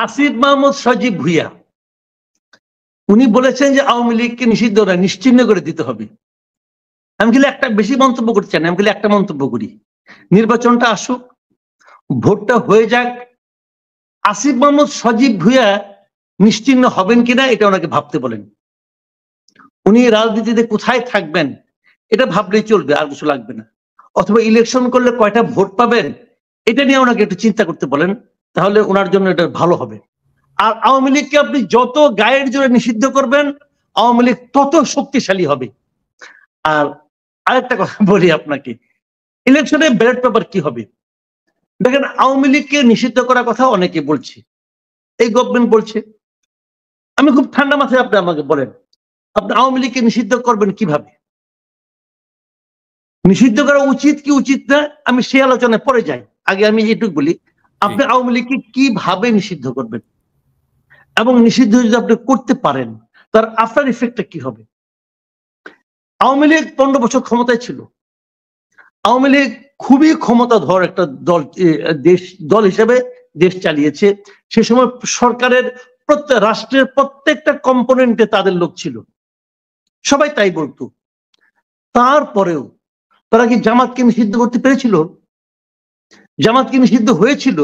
আসিফ মাহমুদ সজীব ভুইয়া উনি বলেছেন যে আওয়ামী লীগকে নিষিদ্ধ না, নিশ্চিহ্ন করে দিতে হবে। আমি খালি একটা বেশি মন্তব্য করতে চাই না, আমি খালি একটা মন্তব্য করি, নির্বাচনটা আসুক, ভোটটা হয়ে যাক, আসিফ মাহমুদ সজীব ভুইয়া নিশ্চিহ্ন হবেন কিনা এটা ওনাকে ভাবতে বলেন। উনি রাজনীতিতে কোথায় থাকবেন এটা ভাবলেই চলবে, আর কিছু লাগবে না। অথবা ইলেকশন করলে কয়টা ভোট পাবেন এটা নিয়ে ওনাকে একটু চিন্তা করতে বলেন, তাহলে ওনার জন্য এটা ভালো হবে। আর আওয়ামী লীগকে আপনি যত গায়ের জোরে নিষিদ্ধ করবেন আওয়ামী লীগ তত শক্তিশালী হবে। আর আরেকটা কথা বলি আপনাকে, ইলেকশনে ব্যালট পেপার কি হবে? দেখেন, আওয়ামী লীগকে নিষিদ্ধ করার কথা অনেকে বলছে, এই গভর্নমেন্ট বলছে। আমি খুব ঠান্ডা মাথায় আপনি আমাকে বলেন, আপনি আওয়ামী লীগকে নিষিদ্ধ করবেন কিভাবে? নিষিদ্ধ করা উচিত কি উচিত না আমি সেই আলোচনায় পরে যাই, আগে আমি এটুকু বলি, আপনি আওয়ামী লীগকে কিভাবে নিষিদ্ধ করবেন এবং নিষিদ্ধ যদি আপনি করতে পারেন তার আফটার ইফেক্টটা কি হবে? আওয়ামী লীগ 15 বছর ক্ষমতায় ছিল। আওয়ামী লীগ খুবই ক্ষমতাধর একটা দল হিসেবে দেশ চালিয়েছে। সে সময় সরকারের রাষ্ট্রের প্রত্যেকটা কম্পোনেন্টে তাদের লোক ছিল, সবাই তাই বলতো। তারপরেও তারা কি জামাতকে নিষিদ্ধ করতে পেরেছিল? জামাতকে নিষিদ্ধ হয়েছিল।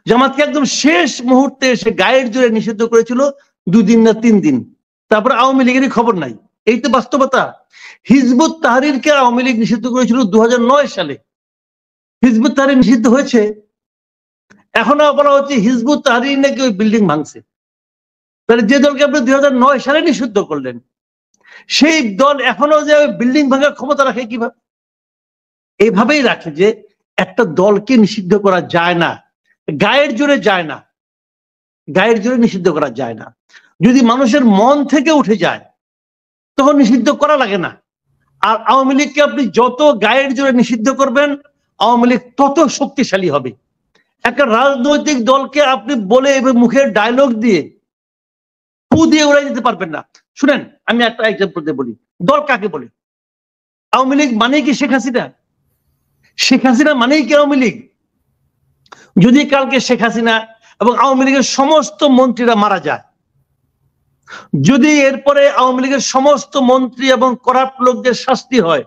জামাতকে একদম শেষ মুহূর্তে এসে গায়ের জোরে নিষিদ্ধ করেছিল 2 দিন না 3 দিন, তারপর আওয়ামী লীগেরই খবর নাই। এই তো বাস্তবতা। হিজবুত তাহরিরকে আওয়ামী লীগ নিষিদ্ধ করেছিল 2009 সালে। হিজবুত তাহরির নিষিদ্ধ হয়েছে, এখন বলা হচ্ছে হিজবুত তাহরির নাকি ওই বিল্ডিং ভাঙছে। তাহলে যে দলকে আপনি 2009 সালে নিষিদ্ধ করলেন সেই দল এখনো যে ওই বিল্ডিং ভাঙার ক্ষমতা রাখে কিভাবে? এইভাবেই রাখে যে একটা দলকে নিষিদ্ধ করা যায় না, গায়ের জোরে যায় না, গায়ের জোরে নিষিদ্ধ করা যায় না। যদি মানুষের মন থেকে উঠে যায় তখন নিষিদ্ধ করা লাগে না। আর আওয়ামী লীগকে আপনি যত গায়ের জোরে নিষিদ্ধ করবেন আওয়ামী লীগ তত শক্তিশালী হবে। একটা রাজনৈতিক দলকে আপনি বলে এবং মুখের ডায়লগ দিয়ে পু দিয়ে উড়াই দিতে পারবেন না। শুনেন, আমি একটা এক্সাম্পল দিয়ে বলি, দল কাকে বলে? আওয়ামী লীগ মানেই কি শেখ হাসিনা? শেখ হাসিনা মানেই কি আওয়ামী লীগ? যদি কালকে শেখ হাসিনা এবং আওয়ামী লীগের সমস্ত মন্ত্রীরা মারা যায়, যদি এরপরে আওয়ামী লীগের সমস্ত মন্ত্রী এবং করাপ্ট লোকদের শাস্তি হয়,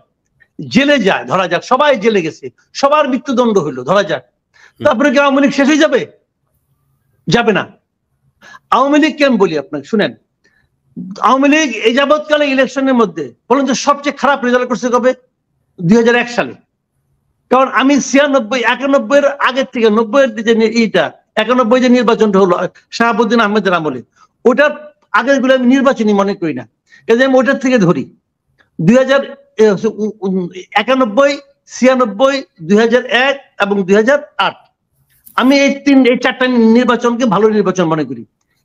জেলে যায়, ধরা যাক সবাই জেলে গেছে, সবার মৃত্যুদণ্ড হইলো, ধরা যাক, তারপরে কি আওয়ামী লীগ শেষ হয়ে যাবে? যাবে না। আওয়ামী লীগ কেন বলি আপনাকে, শুনেন, আওয়ামী লীগ এই যাবৎকালে ইলেকশনের মধ্যে বলেন তো সবচেয়ে খারাপ রেজাল্ট করছে কবে? 2001 সালে। কারণ আমি 91 আগের থেকে 90 যে এইটা 91 যে নির্বাচনটা হলো শাহাবুদ্দিন আহমেদের আমলে, ওটার আগের গুলো আমি নির্বাচনই মনে করি না, কাজে আমি ওটার থেকে ধরি। 2091, 96, 2001 এবং 2008, আমি এই 4টা নির্বাচনকে ভালো নির্বাচন মনে করি।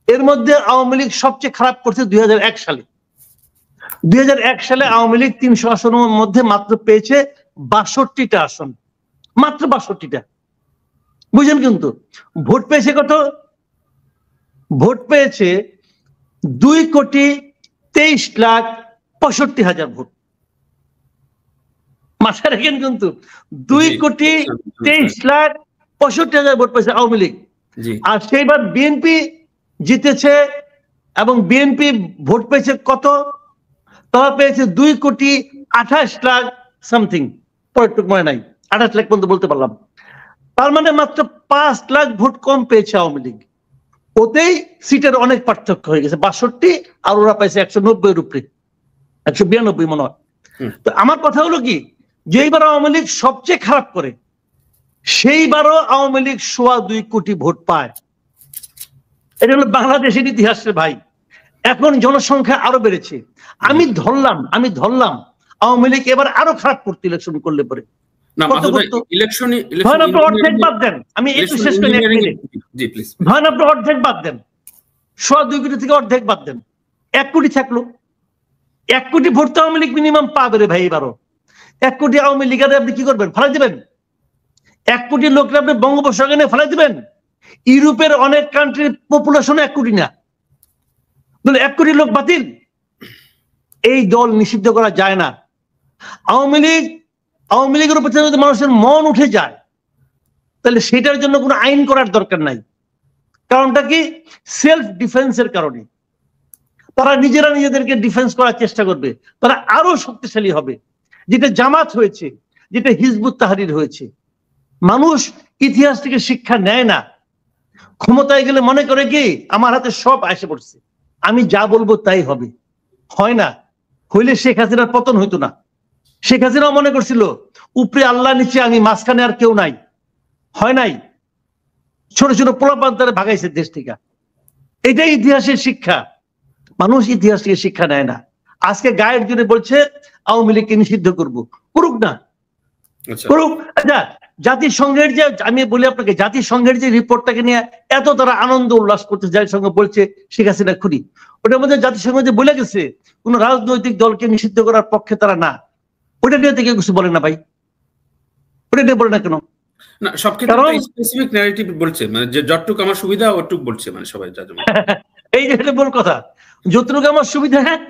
এর মধ্যে আওয়ামী লীগ সবচেয়ে খারাপ করছে 2001 সালে। 2001 সালে আওয়ামী লীগ 300 আসনের মধ্যে মাত্র পেয়েছে 62টা আসন, মাত্র 62টা। বুঝলেন? কিন্তু ভোট পেয়েছে কত? ভোট পেয়েছে 2,23,65,000 ভোট। মাথায় রাখেন কিন্তু 2,23,65,000 ভোট পেয়েছে আওয়ামী লীগ। আর সেইবার বিএনপি জিতেছে এবং বিএনপি ভোট পেয়েছে কত? তারা পেয়েছে 2,28,00,000 সামথিং, পরেরটুক মনে নাই, 28 লাখ পর্যন্ত বলতে পারলাম। তার মানে মাত্র 5 লাখ ভোট কম পেয়েছে আওয়ামী লীগ। ওতেই সিটের অনেক পার্থক্য হয়ে গেছে, 62 আর ওরা পাইছে 190 উপরে, 192 মনে হয়। তো আমার কথা হলো কি, যেইবার আওয়ামী লীগ সবচেয়ে খারাপ করে সেইবারও আওয়ামী লীগ 2.25 কোটি ভোট পায়। এটা হলো বাংলাদেশের ইতিহাসের ভাই। এখন জনসংখ্যা আরো বেড়েছে। আমি ধরলাম আওয়ামী লীগ এবার আরো খারাপ করতে ইলেকশন করলে পরে অর্ধেক বাদ দেন, আমি একটু শেষ করি, ধরেন আপনি অর্ধেক বাদ দেন, 2.25 কোটি থেকে অর্ধেক বাদ দেন, 1 কোটি থাকলো। 1 কোটি ভোট তো আওয়ামী লীগ মিনিমাম পাবে রে ভাই এবারও। 1 কোটি আওয়ামী লীগারে আপনি কি করবেন? ফেলাই দিবেন? 1 কোটি লোকরা আপনি বঙ্গোপসাগরে নিয়ে ফেলাই দিবেন? ইউরোপের অনেক কান্ট্রির পপুলেশন 1 কোটি না, 1 কোটি লোক বাতিল। এই দল নিষিদ্ধ করা যায় না। আওয়ামী লীগের উপর যদি মানুষের মন উঠে যায় তাহলে সেটার জন্য কোনো আইন করার দরকার নাই। কারণটা কি? সেলফ ডিফেন্সের কারণে। তারা নিজেরা নিজেদেরকে ডিফেন্স করার চেষ্টা করবে, তারা আরো শক্তিশালী হবে। যেটা জামাত হয়েছে, যেটা হিজবুত তাহরির হয়েছে। মানুষ ইতিহাস থেকে শিক্ষা নেয় না, ক্ষমতায় গেলে মনে করে কি আমার হাতে সব এসে পড়ছে, আমি যা বলবো তাই হবে। হয় না, হইলে শেখ হাসিনার পতন হইতো না। শেখ হাসিনাও মনে করছিল উপরে আল্লাহ, নিচে আমি, মাঝখানে আর কেউ নাই। হয় নাই, ছোট ছোট পোলাপান তারা ভাগাইছে দেশ থেকে। এটাই ইতিহাসের শিক্ষা। মানুষ ইতিহাস থেকে শিক্ষা নেয় না। আজকে গায়ের জন্য বলছে আওয়ামী লীগকে নিষিদ্ধ করবো, করুক না, করুক। আচ্ছা, জাতিসংঘের যে, আমি বলি আপনাকে, জাতিসংঘের যে রিপোর্টটাকে নিয়ে এত তারা আনন্দ উল্লাস করতে, জাতিসংঘ বলছে শেখ হাসিনা খুনি, ওটার মধ্যে জাতিসংঘ যে বলে গেছে কোন রাজনৈতিক দলকে নিষিদ্ধ করার পক্ষে তারা না, ওটা নিয়ে থেকে কিছু বলে না ভাই, ওটা নিয়ে বলে না কেন? না, সব ক্ষেত্রে স্পেসিফিক ন্যারেটিভ বলছে, মানে যে যতটুকু আমার সুবিধা ওটুকু বলছে, মানে সবাই। এই যে এটা বল কথা, যতটুকু আমার সুবিধা, হ্যাঁ